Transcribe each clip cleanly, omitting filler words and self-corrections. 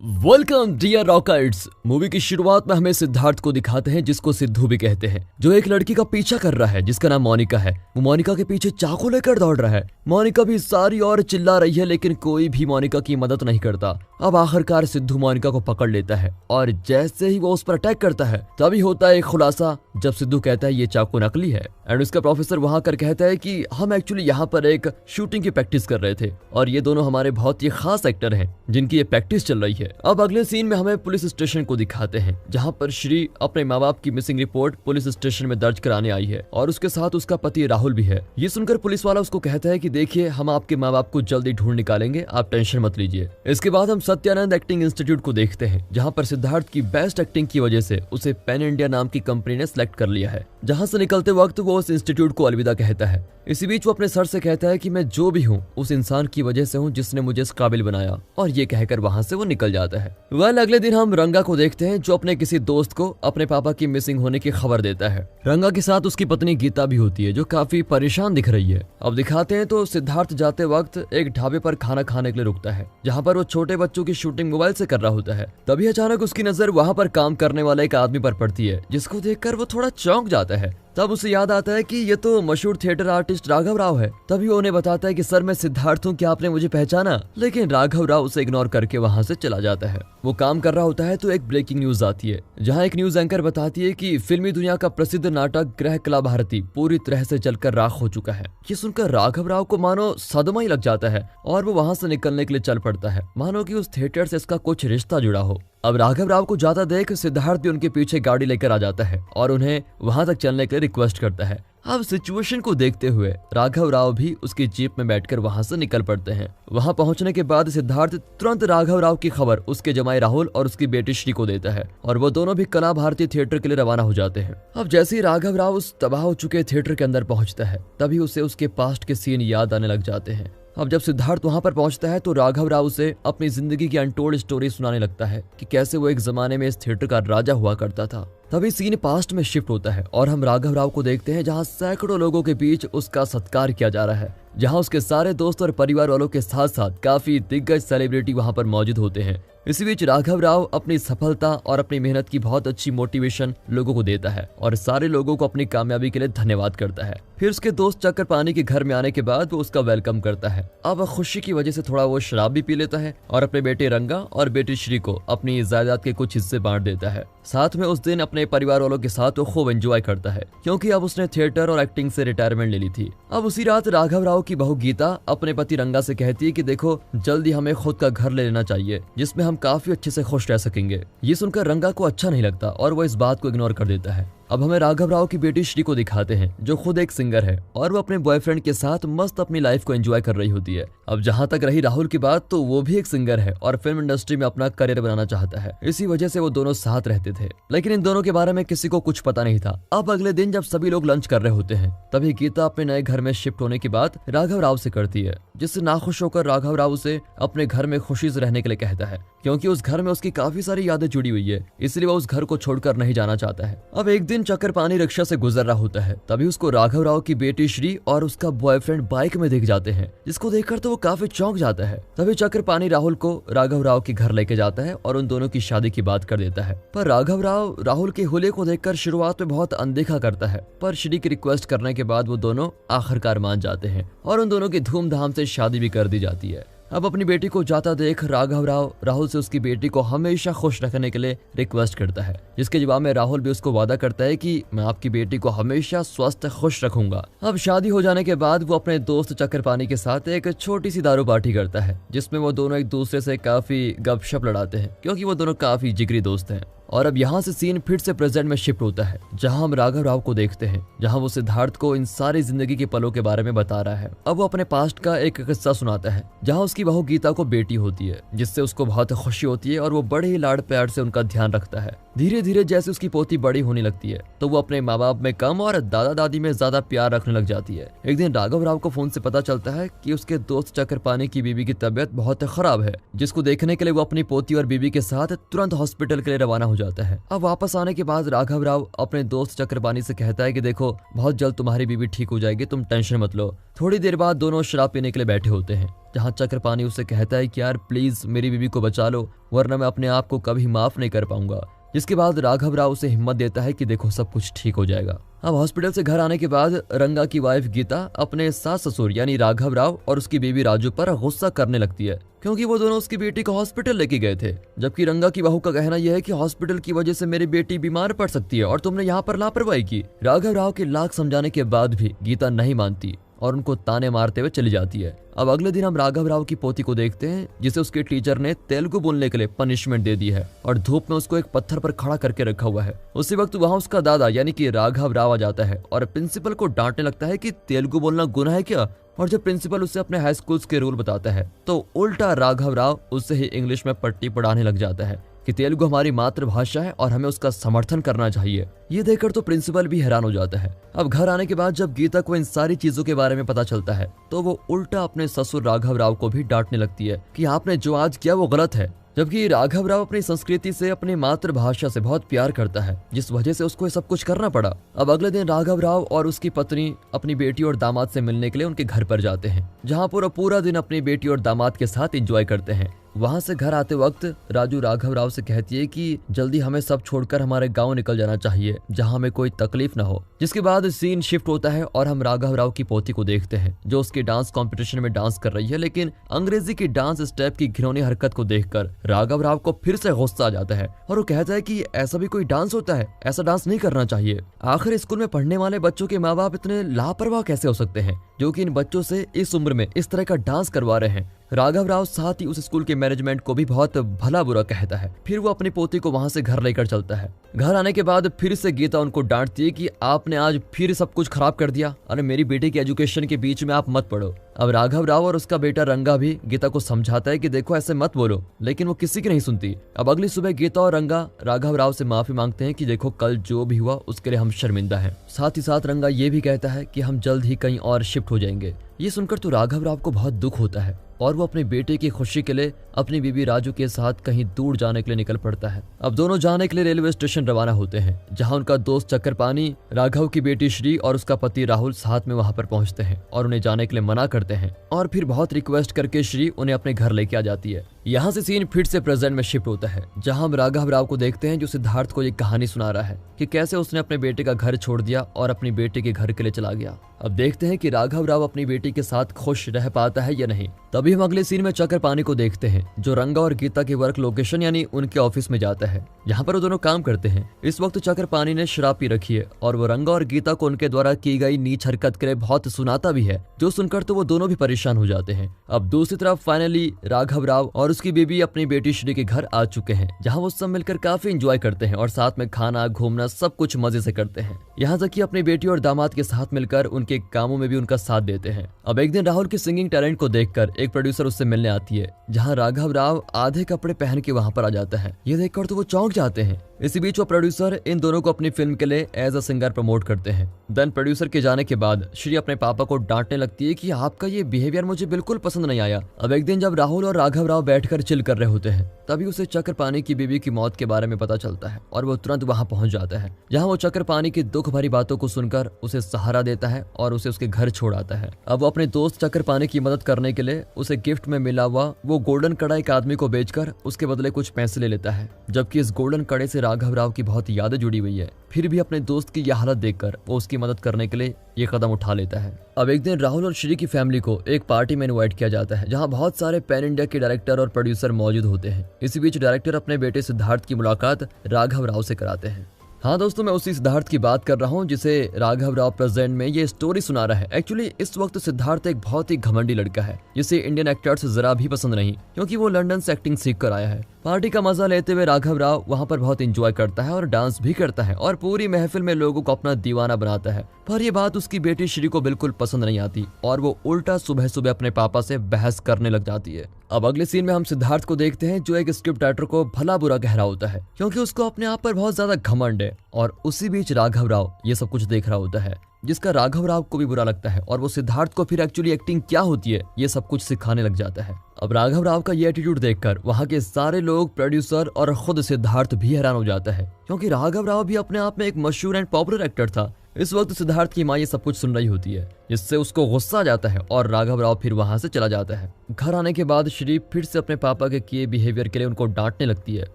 Welcome dear रॉकर्ट्स। Movie की शुरुआत में हमें सिद्धार्थ को दिखाते हैं, जिसको सिद्धू भी कहते हैं, जो एक लड़की का पीछा कर रहा है जिसका नाम मोनिका है। वो मोनिका के पीछे चाकू लेकर दौड़ रहा है। मोनिका भी सारी और चिल्ला रही है, लेकिन कोई भी मोनिका की मदद नहीं करता। अब आखिरकार सिद्धू मोनिका को पकड़ लेता है और जैसे ही वो उस पर अटैक करता है तभी होता है एक खुलासा, जब सिद्धू कहता है ये चाकू नकली है। एंड उसका प्रोफेसर वहां कर कहता है कि हम एक्चुअली यहाँ पर एक शूटिंग की प्रैक्टिस कर रहे थे और ये दोनों हमारे बहुत ही खास एक्टर हैं जिनकी ये प्रैक्टिस चल रही है। अब अगले सीन में हमें पुलिस स्टेशन को दिखाते हैं, जहाँ पर श्री अपने माँ बाप की मिसिंग रिपोर्ट पुलिस स्टेशन में दर्ज कराने आई है और उसके साथ उसका पति राहुल भी है। ये सुनकर पुलिस वाला उसको कहता है कि देखिए, हम आपके माँ बाप को जल्दी ढूंढ निकालेंगे, आप टेंशन मत लीजिए। इसके बाद हम सत्यानंद एक्टिंग इंस्टीट्यूट को देखते हैं, जहाँ पर सिद्धार्थ की बेस्ट एक्टिंग की वजह से उसे पैन इंडिया नाम की कंपनी ने सिलेक्ट कर लिया है। जहाँ से निकलते वक्त वो उस इंस्टीट्यूट को अलविदा कहता है। इसी बीच वो अपने सर से कहता है कि मैं जो भी हूँ उस इंसान की वजह से हूँ जिसने मुझे इस काबिल बनाया, और ये कहकर वहाँ से वो निकल जाता है। अगले दिन हम रंगा को देखते हैं, जो अपने किसी दोस्त को अपने पापा की मिसिंग होने की खबर देता है। रंगा के साथ उसकी पत्नी गीता भी होती है, जो काफी परेशान दिख रही है। अब दिखाते हैं तो सिद्धार्थ जाते वक्त एक ढाबे पर खाना खाने के लिए रुकता है, जहाँ पर वो छोटे बच्चों की शूटिंग मोबाइल से कर रहा होता है। तभी अचानक उसकी नजर वहाँ पर काम करने वाले एक आदमी पर पड़ती है, जिसको देखकर वो थोड़ा चौंक जाता है। तब उसे याद आता है कि ये तो मशहूर थिएटर आर्टिस्ट राघव राव है। तभी वो उन्हें बताता है कि सर, मैं सिद्धार्थ हूँ, क्या आपने मुझे पहचाना? लेकिन राघव राव उसे इग्नोर करके वहाँ से चला जाता है। वो काम कर रहा होता है तो एक ब्रेकिंग न्यूज आती है, जहाँ एक न्यूज एंकर बताती है कि फिल्मी दुनिया का प्रसिद्ध नाटक ग्रह कला भारती पूरी तरह से जलकर राख हो चुका है। ये सुनकर राघव राव को मानो सदमा ही लग जाता है और वो वहाँ से निकलने के लिए चल पड़ता है, मानो कि उस थिएटर से इसका कुछ रिश्ता जुड़ा हो। अब राघव राव को जाता देख सिद्धार्थ भी उनके पीछे गाड़ी लेकर आ जाता है और उन्हें वहां तक चलने के लिए रिक्वेस्ट करता है। अब सिचुएशन को देखते हुए राघव राव भी उसकी जीप में बैठकर वहां से निकल पड़ते हैं। वहां पहुंचने के बाद सिद्धार्थ तुरंत राघव राव की खबर उसके जमाई राहुल और उसकी बेटी श्री को देता है और वो दोनों भी कला भारती थिएटर के लिए रवाना हो जाते हैं। अब जैसे ही राघव राव उस तबाह हो चुके थिएटर के अंदर पहुंचता है, तभी उसे उसके पास्ट के सीन याद आने लग जाते हैं। अब जब सिद्धार्थ वहां पर पहुंचता है तो राघव राव उसे अपनी जिंदगी की अनटोल्ड स्टोरी सुनाने लगता है कि कैसे वो एक जमाने में इस थिएटर का राजा हुआ करता था। तभी सीन पास्ट में शिफ्ट होता है और हम राघव राव को देखते हैं, जहां सैकड़ों लोगों के बीच उसका सत्कार किया जा रहा है, जहां उसके सारे दोस्त और परिवार वालों के साथ साथ काफी दिग्गज सेलिब्रिटी वहां पर मौजूद होते हैं। इसी बीच राघव राव अपनी सफलता और अपनी मेहनत की बहुत अच्छी मोटिवेशन लोगों को देता है और सारे लोगों को अपनी कामयाबी के लिए धन्यवाद करता है। फिर उसके दोस्त चक्कर पानी के घर में आने के बाद वो उसका वेलकम करता है। अब खुशी की वजह से थोड़ा वो शराब भी पी लेता है और अपने बेटे रंगा और बेटी श्री को अपनी जायदाद के कुछ हिस्से बांट देता है। साथ में उस दिन अपने परिवार वालों के साथ वो खूब एंजॉय करता है, क्योंकि अब उसने थिएटर और एक्टिंग से रिटायरमेंट ले ली थी। अब उसी रात राघव राव की बहू गीता अपने पति रंगा से कहती है कि देखो, जल्दी हमें खुद का घर ले लेना चाहिए, जिसमें हम काफी अच्छे से खुश रह सकेंगे। ये सुनकर रंगा को अच्छा नहीं लगता और वो इस बात को इग्नोर कर देता है। अब हमें राघव राव की बेटी श्री को दिखाते हैं, जो खुद एक सिंगर है और वो अपने बॉयफ्रेंड के साथ मस्त अपनी लाइफ को एंजॉय कर रही होती है। अब जहाँ तक रही राहुल की बात, तो वो भी एक सिंगर है और फिल्म इंडस्ट्री में अपना करियर बनाना चाहता है। इसी वजह से वो दोनों साथ रहते थे, लेकिन इन दोनों के बारे में किसी को कुछ पता नहीं था। अब अगले दिन जब सभी लोग लंच कर रहे होते हैं, तभी गीता अपने नए घर में शिफ्ट होने की बात राघव राव से करती है, जिससे नाखुश होकर राघव राव उसे अपने घर में खुशी से रहने के लिए कहता है, क्योंकि उस घर में उसकी काफी सारी यादें जुड़ी हुई है, इसलिए वो उस घर को छोड़कर नहीं जाना चाहता है। अब एक दिन चक्कर पानी रिक्शा से गुजर रहा होता है, तभी उसको राघव राव की बेटी श्री और उसका बॉयफ्रेंड बाइक में दिख जाते हैं, जिसको देखकर तो वो काफी चौंक जाता है। तभी चक्कर पानी राहुल को राघव राव के घर लेके जाता है और उन दोनों की शादी की बात कर देता है। पर राघव राव राहुल के हुलिये को देखकर शुरुआत में बहुत अनदेखा करता है, पर श्री की रिक्वेस्ट करने के बाद वो दोनों आखिरकार मान जाते हैं और उन दोनों की धूमधाम से शादी भी कर दी जाती है। अब अपनी बेटी को जाता देख राघव राव राहुल से उसकी बेटी को हमेशा खुश रखने के लिए रिक्वेस्ट करता है, जिसके जवाब में राहुल भी उसको वादा करता है कि मैं आपकी बेटी को हमेशा स्वस्थ खुश रखूंगा। अब शादी हो जाने के बाद वो अपने दोस्त चक्कर पानी के साथ एक छोटी सी दारू पार्टी करता है, जिसमें वो दोनों एक दूसरे से काफी गपशप लड़ाते हैं, क्योंकि वो दोनों काफी जिगरी दोस्त हैं। और अब यहाँ से सीन फिर से प्रेजेंट में शिफ्ट होता है, जहाँ हम राघव राव को देखते हैं, जहाँ वो सिद्धार्थ को इन सारी जिंदगी के पलों के बारे में बता रहा है। अब वो अपने पास्ट का एक किस्सा सुनाता है, जहाँ उसकी बहू गीता को बेटी होती है, जिससे उसको बहुत खुशी होती है और वो बड़े ही लाड़ प्यार से उनका ध्यान रखता है। धीरे धीरे जैसे उसकी पोती बड़ी होने लगती है, तो वो अपने माँ बाप में कम और दादा दादी में ज्यादा प्यार रखने लग जाती है। एक दिन राघव राव को फोन से पता चलता है कि उसके दोस्त चक्कर पानी की बीबी की तबीयत बहुत खराब है, जिसको देखने के लिए वो अपनी पोती और बीबी के साथ तुरंत हॉस्पिटल के लिए रवाना हो हो जाता है। अब वापस आने के बाद राघव राव अपने दोस्त चक्रपाणी से कहता है कि देखो बहुत जल्द तुम्हारी बीवी ठीक हो जाएगी, तुम टेंशन मत लो। थोड़ी देर बाद दोनों शराब पीने के लिए बैठे होते हैं, जहाँ चक्रपाणी उसे कहता है कि यार प्लीज मेरी बीवी को बचा लो, वरना मैं अपने आप को कभी माफ नहीं कर पाऊंगा। जिसके बाद राघव राव उसे हिम्मत देता है कि देखो सब कुछ ठीक हो जाएगा। अब हॉस्पिटल से घर आने के बाद रंगा की वाइफ गीता अपने सास ससुर यानी राघव राव और उसकी बीवी राजू पर गुस्सा करने लगती है, क्योंकि वो दोनों उसकी बेटी को हॉस्पिटल लेके गए थे। जबकि रंगा की बहू का कहना यह है कि हॉस्पिटल की वजह से मेरी बेटी बीमार पड़ सकती है और तुमने यहाँ पर लापरवाही की। राघव राव के लाख समझाने के बाद भी गीता नहीं मानती और उनको ताने मारते हुए चली जाती है। अब अगले दिन हम राघव राव की पोती को देखते हैं, जिसे उसके टीचर ने तेलुगु बोलने के लिए पनिशमेंट दे दी है और धूप में उसको एक पत्थर पर खड़ा करके रखा हुआ है। उसी वक्त वहाँ उसका दादा यानी कि राघव राव आ जाता है और प्रिंसिपल को डांटने लगता है कि तेलुगु बोलना गुनाह है क्या। और जब प्रिंसिपल उसे अपने हाई स्कूल के रूल बताता है तो उल्टा राघव राव उससे ही इंग्लिश में पट्टी पढ़ाने लग जाता है कि तेलुगु हमारी मातृभाषा है और हमें उसका समर्थन करना चाहिए। ये देखकर तो प्रिंसिपल भी हैरान हो जाता है। अब घर आने के बाद जब गीता को इन सारी चीजों के बारे में पता चलता है तो वो उल्टा अपने ससुर राघव राव को भी डांटने लगती है कि आपने जो आज किया वो गलत है। जबकि राघव राव अपनी संस्कृति से, अपनी मातृभाषा से बहुत प्यार करता है, जिस वजह से उसको ये सब कुछ करना पड़ा। अब अगले दिन राघव राव और उसकी पत्नी अपनी बेटी और दामाद से मिलने के लिए उनके घर पर जाते हैं, जहाँ पूरा दिन अपनी बेटी और दामाद के साथ एंजॉय करते हैं। वहां से घर आते वक्त राजू राघव राव से कहती है कि जल्दी हमें सब छोड़कर हमारे गांव निकल जाना चाहिए, जहां हमें कोई तकलीफ ना हो। जिसके बाद सीन शिफ्ट होता है और हम राघव राव की पोती को देखते हैं, जो उसके डांस कंपटीशन में डांस कर रही है, लेकिन अंग्रेजी की डांस स्टेप की घिनौनी हरकत को देखकर राघव राव को फिर से गुस्सा आ जाता है और वो कहता है कि ऐसा भी कोई डांस होता है, ऐसा डांस नहीं करना चाहिए। आखिर स्कूल में पढ़ने वाले बच्चों के माँ बाप इतने लापरवाह कैसे हो सकते हैं, जो कि इन बच्चों से इस उम्र में इस तरह का डांस करवा रहे हैं। राघव राव साथ ही उस स्कूल के मैनेजमेंट को भी बहुत भला बुरा कहता है। फिर वो अपनी पोती को वहां से घर लेकर चलता है। घर आने के बाद फिर से गीता उनको डांटती है कि आपने आज फिर सब कुछ खराब कर दिया, अरे मेरी बेटी की एजुकेशन के बीच में आप मत पढ़ो। अब राघव राव और उसका बेटा रंगा भी गीता को समझाता है कि देखो ऐसे मत बोलो, लेकिन वो किसी की नहीं सुनती। अब अगली सुबह गीता और रंगा राघव राव से माफी मांगते हैं कि देखो कल जो भी हुआ उसके लिए हम शर्मिंदा हैं। साथ ही साथ रंगा ये भी कहता है कि हम जल्द ही कहीं और शिफ्ट हो जाएंगे। ये सुनकर तो राघव राव को बहुत दुख होता है और वो अपने बेटे की खुशी के लिए अपनी बीवी राजू के साथ कहीं दूर जाने के लिए निकल पड़ता है। अब दोनों जाने के लिए रेलवे स्टेशन रवाना होते हैं, जहां उनका दोस्त चक्रपाणी, राघव की बेटी श्री और उसका पति राहुल साथ में वहां पर पहुंचते हैं और उन्हें जाने के लिए मना करते हैं और फिर बहुत रिक्वेस्ट करके श्री उन्हें अपने घर लेके आ जाती है। यहाँ से सीन फिर से प्रेजेंट में शिफ्ट होता है, जहाँ हम राघव राव को देखते हैं जो सिद्धार्थ को ये कहानी सुना रहा है कि कैसे उसने अपने बेटे का घर छोड़ दिया और अपनी बेटी के घर के लिए चला गया। अब देखते हैं कि राघव राव अपनी बेटी के साथ खुश रह पाता है या नहीं। तभी हम अगले सीन में चक्रपाणी को देखते हैं, जो रंगा और गीता के वर्क लोकेशन यानी उनके ऑफिस में जाता है, जहाँ पर वो दोनों काम करते हैं। इस वक्त चक्रपाणी ने शराब पी रखी है और वो रंगा और गीता को उनके द्वारा की गई नीच हरकत के लिए बहुत सुनाता भी है, जो सुनकर तो वो दोनों भी परेशान हो जाते हैं। अब दूसरी तरफ फाइनली राघव राव और उसकी बीवी अपनी बेटी श्री के घर आ चुके हैं, जहाँ वो सब मिलकर काफी एंजॉय करते हैं और साथ में खाना घूमना सब कुछ मजे से करते हैं। यहाँ तक कि अपनी बेटी और दामाद के साथ मिलकर उनके कामों में भी उनका साथ देते हैं। अब एक दिन राहुल की सिंगिंग टैलेंट को देखकर एक प्रोड्यूसर उससे मिलने आती है, जहाँ राघव राव आधे कपड़े पहन के वहाँ पर आ जाता है। ये देखकर तो वो चौंक जाते हैं। इसी बीच वो प्रोड्यूसर इन दोनों को अपनी फिल्म के लिए एज अ सिंगर प्रमोट करते हैं। देन प्रोड्यूसर के जाने के बाद श्री अपने पापा को डांटने लगती है कि आपका ये बिहेवियर मुझे बिल्कुल पसंद नहीं आया। अब एक दिन जब राहुल और राघव राव बैठकर चिल कर रहे होते हैं, तभी उसे चक्रपाणी की बीवी की मौत के बारे में पता चलता है और वो तुरंत वहां पहुंच जाता है, जहां वो चक्रपाणी की दुख भरी बातों को सुनकर उसे सहारा देता है और उसे उसके घर छोड़ आता है। अब वो अपने दोस्त चक्रपाणी की मदद करने के लिए उसे गिफ्ट में मिला हुआ वो गोल्डन कड़ा एक आदमी को बेचकर उसके बदले कुछ पैसे ले लेता है, जबकि इस गोल्डन कड़े से राघव राव की बहुत यादें जुड़ी हुई है। फिर भी अपने दोस्त की यह हालत देखकर वो उसकी मदद करने के लिए ये कदम उठा लेता है। अब एक दिन राहुल और श्री की फैमिली को एक पार्टी में इनवाइट किया जाता है, जहां बहुत सारे पैन इंडिया के डायरेक्टर और प्रोड्यूसर मौजूद होते हैं। इसी बीच डायरेक्टर अपने बेटे सिद्धार्थ की मुलाकात राघव राव से कराते हैं। हाँ दोस्तों, मैं उसी सिद्धार्थ की बात कर रहा हूँ जिसे राघव राव प्रेजेंट में ये स्टोरी सुना रहा है। एक्चुअली इस वक्त सिद्धार्थ एक बहुत ही घमंडी लड़का है, जिसे इंडियन एक्टर्स जरा भी पसंद नहीं, क्योंकि वो लंदन से एक्टिंग सीख कर आया है। पार्टी का मजा लेते हुए राघव राव वहाँ पर बहुत एंजॉय करता है और डांस भी करता है और पूरी महफिल में लोगों को अपना दीवाना बनाता है। पर ये बात उसकी बेटी श्री को बिल्कुल पसंद नहीं आती और वो उल्टा सुबह सुबह अपने पापा से बहस करने लग जाती है। अब अगले सीन में हम सिद्धार्थ को देखते हैं, जो एक स्क्रिप्ट राइटर को भला बुरा कह रहा होता है, क्योंकि उसको अपने आप पर बहुत ज्यादा घमंड है और उसी बीच राघव राव ये सब कुछ देख रहा होता है, जिसका राघव राव को भी बुरा लगता है और वो सिद्धार्थ को फिर एक्चुअली एक्टिंग क्या होती है ये सब कुछ सिखाने लग जाता है। अब राघव राव का ये एटीट्यूड देखकर वहाँ के सारे लोग, प्रोड्यूसर और खुद सिद्धार्थ भी हैरान हो जाता है, क्योंकि राघव राव भी अपने आप में एक मशहूर एंड पॉपुलर एक्टर था। इस वक्त सिद्धार्थ की माँ ये सब कुछ सुन रही होती है, जिससे उसको गुस्सा आ जाता है और राघव राव फिर वहां से चला जाता है। घर आने के बाद श्री फिर से अपने पापा के किए बिहेवियर के लिए उनको डांटने लगती है,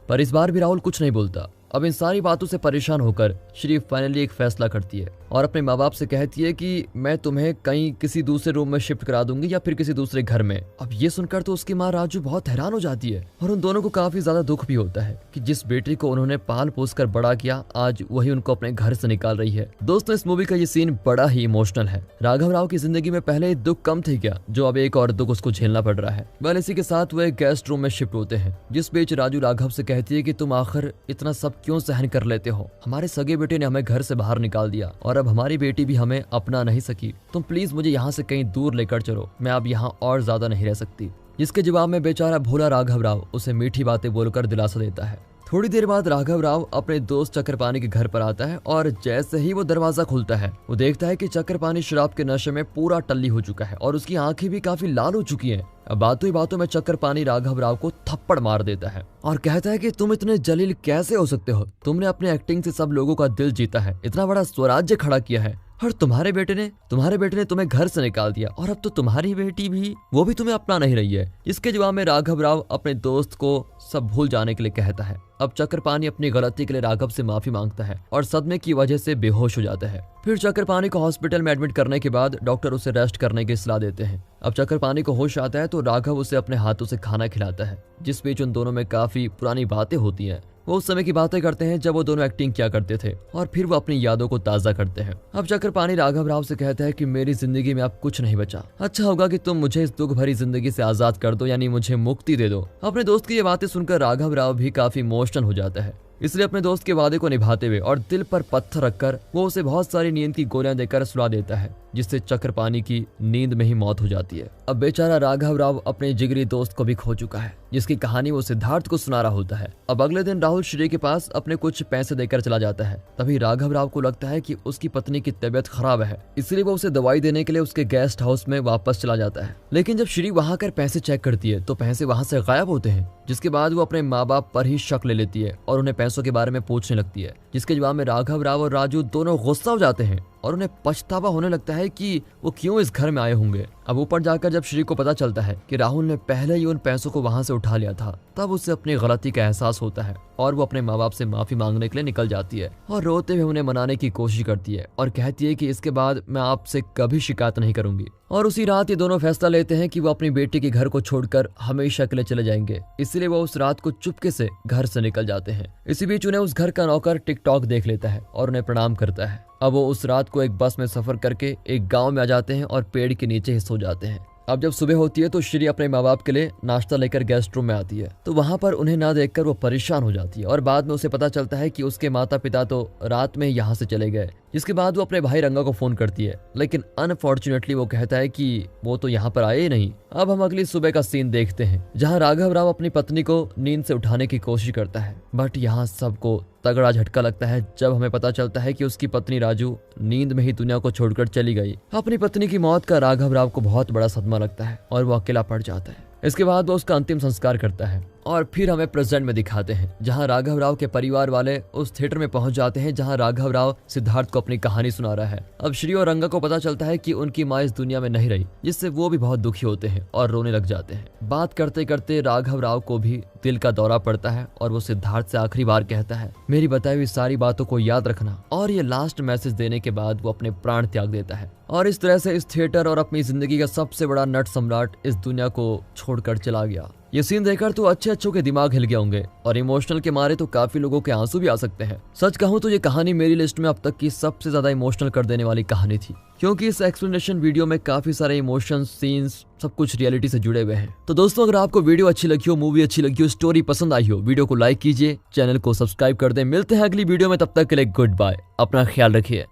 पर इस बार भी राहुल कुछ नहीं बोलता। अब इन सारी बातों से परेशान होकर श्री फाइनली एक फैसला करती है और अपने माँ बाप से कहती है कि मैं तुम्हें कहीं किसी दूसरे रूम में शिफ्ट करा दूंगी या फिर किसी दूसरे घर में। अब ये सुनकर तो उसकी माँ राजू बहुत हैरान हो जाती है और उन दोनों को काफी ज्यादा दुख भी होता है कि जिस बेटी को उन्होंने पाल पोस कर बड़ा किया, आज वही उनको अपने घर से निकाल रही है। दोस्तों, इस मूवी का ये सीन बड़ा ही इमोशनल है। राघव राव की जिंदगी में पहले दुख कम थे क्या, जो अब एक और दुख उसको झेलना पड़ रहा है। वेल, इसी के साथ वो एक गेस्ट रूम में शिफ्ट होते हैं, जिस बीच राजू राघव से कहती है कि तुम आखिर इतना सब क्यों सहन कर लेते हो। हमारे सगे बेटे ने हमें घर से बाहर निकाल दिया और अब हमारी बेटी भी हमें अपना नहीं सकी। तुम प्लीज मुझे यहाँ से कहीं दूर लेकर चलो, मैं अब यहाँ और ज्यादा नहीं रह सकती। जिसके जवाब में बेचारा भोला राघव राव उसे मीठी बातें बोलकर दिलासा देता है। थोड़ी देर बाद राघव राव अपने दोस्त चक्रपाणी के घर पर आता है और जैसे ही वो दरवाजा खुलता है, वो देखता है कि चक्रपाणी शराब के नशे में पूरा टल्ली हो चुका है और उसकी आंखें भी काफी लाल हो चुकी हैं। अब बातों ही बातों में चक्रपाणी राघव राव को थप्पड़ मार देता है और कहता है कि तुम इतने जलील कैसे हो सकते हो। तुमने अपने एक्टिंग से सब लोगों का दिल जीता है, इतना बड़ा स्वराज्य खड़ा किया है, और तुम्हारे बेटे ने तुम्हें घर से निकाल दिया और अब तो तुम्हारी बेटी भी, वो भी तुम्हें अपना नहीं रही है। इसके जवाब में राघव राव अपने दोस्त को सब भूल जाने के लिए कहता है। अब चक्रपाणी अपनी गलती के लिए राघव से माफी मांगता है और सदमे की वजह से बेहोश हो जाता है। फिर चक्रपाणी को हॉस्पिटल में एडमिट करने के बाद डॉक्टर उसे रेस्ट करने की सलाह देते हैं। अब चक्रपाणी को होश आता है तो राघव उसे अपने हाथों से खाना खिलाता है, जिस बीच उन दोनों में काफी पुरानी बातें होती हैं। वो उस समय की बातें करते हैं जब वो दोनों एक्टिंग किया करते थे और फिर वो अपनी यादों को ताजा करते हैं। अब चक्रपाणी राघव राव से कहता है कि मेरी जिंदगी में अब कुछ नहीं बचा, अच्छा होगा कि तुम मुझे इस दुख भरी जिंदगी से आजाद कर दो, यानी मुझे मुक्ति दे दो। अपने दोस्त की ये बातें सुनकर राघव राव भी काफी इमोशनल हो जाता है, इसलिए अपने दोस्त के वादे को निभाते हुए और दिल पर पत्थर रखकर वो उसे बहुत सारी नींद की गोलियां देकर सुला देता है, जिससे चक्रपाणी की नींद में ही मौत हो जाती है। अब बेचारा राघव राव अपने जिगरी दोस्त को भी खो चुका है, जिसकी कहानी वो सिद्धार्थ को सुना रहा होता है। अब अगले दिन राहुल श्री के पास अपने कुछ पैसे देकर चला जाता है। तभी राघव राव को लगता है कि उसकी पत्नी की तबीयत खराब है, इसलिए वो उसे दवाई देने के लिए उसके गेस्ट हाउस में वापस चला जाता है। लेकिन जब श्री वहां कर पैसे चेक करती है तो पैसे वहां से गायब होते हैं, जिसके बाद वो अपने माँ बाप पर ही शक ले लेती है और उन्हें पैसों के बारे में पूछने लगती है। जिसके जवाब में राघव राव और राजू दोनों गुस्सा हो जाते हैं और उन्हें पछतावा होने लगता है कि वो क्यों इस घर में आए होंगे। अब ऊपर जाकर जब श्री को पता चलता है कि राहुल ने पहले ही उन पैसों को वहां से उठा लिया था, तब उसे अपनी गलती का एहसास होता है और वो अपने माँ बाप से माफी मांगने के लिए निकल जाती है और रोते हुए उन्हें मनाने की कोशिश करती है और कहती है कि इसके बाद मैं आपसे कभी शिकायत नहीं करूंगी। और उसी रात ये दोनों फैसला लेते हैं कि वो अपनी बेटी के घर को छोड़कर हमेशा के लिए चले जाएंगे, इसलिए वो उस रात को चुपके से घर से निकल जाते हैं। इसी बीच उन्हें उस घर का नौकर टिकटॉक देख लेता है और उन्हें प्रणाम करता है। अब वो उस रात को एक बस में सफर करके एक गांव में आ जाते हैं और पेड़ के नीचे ही सो जाते हैं। अब जब सुबह होती है तो श्री अपने माँ बाप के लिए नाश्ता लेकर गेस्ट रूम में आती है, तो वहां पर उन्हें ना देखकर वो परेशान हो जाती है और बाद में उसे पता चलता है कि उसके माता पिता तो रात में ही यहाँ से चले गए। जिसके बाद वो अपने भाई रंगा को फोन करती है, लेकिन अनफॉर्चुनेटली वो कहता है कि वो तो यहाँ पर आए ही नहीं। अब हम अगली सुबह का सीन देखते हैं, जहाँ राघव राव अपनी पत्नी को नींद से उठाने की कोशिश करता है, बट यहाँ सबको तगड़ा झटका लगता है जब हमें पता चलता है कि उसकी पत्नी राजू नींद में ही दुनिया को छोड़कर चली गई। अपनी पत्नी की मौत का राघव राव को बहुत बड़ा सदमा लगता है और वो अकेला पड़ जाता है। इसके बाद वो उसका अंतिम संस्कार करता है और फिर हमें प्रेजेंट में दिखाते हैं, जहां राघव राव के परिवार वाले उस थिएटर में पहुंच जाते हैं जहां राघव राव सिद्धार्थ को अपनी कहानी सुना रहा है। अब श्री और रंगा को पता चलता है कि उनकी माँ इस दुनिया में नहीं रही, जिससे वो भी बहुत दुखी होते हैं और रोने लग जाते हैं। बात करते करते राघव राव को भी दिल का दौरा पड़ता है और वो सिद्धार्थ से आखिरी बार कहता है, मेरी बताई हुई सारी बातों को याद रखना, और ये लास्ट मैसेज देने के बाद वो अपने प्राण त्याग देता है। और इस तरह से इस थिएटर और अपनी जिंदगी का सबसे बड़ा नट सम्राट इस दुनिया को छोड़कर चला गया। ये सीन देखकर तो अच्छे के दिमाग हिल गए होंगे और इमोशनल के मारे तो काफी लोगों के आंसू भी आ सकते हैं। सच कहूं तो ये कहानी मेरी लिस्ट में अब तक की सबसे ज्यादा इमोशनल कर देने वाली कहानी थी, क्योंकि इस एक्सप्लेनेशन वीडियो में काफी सारे इमोशंस, सीन्स, सब कुछ रियलिटी से जुड़े हुए हैं। तो दोस्तों, अगर आपको वीडियो अच्छी लगी हो, मूवी अच्छी लगी हो, स्टोरी पसंद आई हो, वीडियो को लाइक कीजिए, चैनल को सब्सक्राइब कर दें। मिलते हैं अगली वीडियो में, तब तक के लिए गुड बाय, अपना ख्याल रखिए।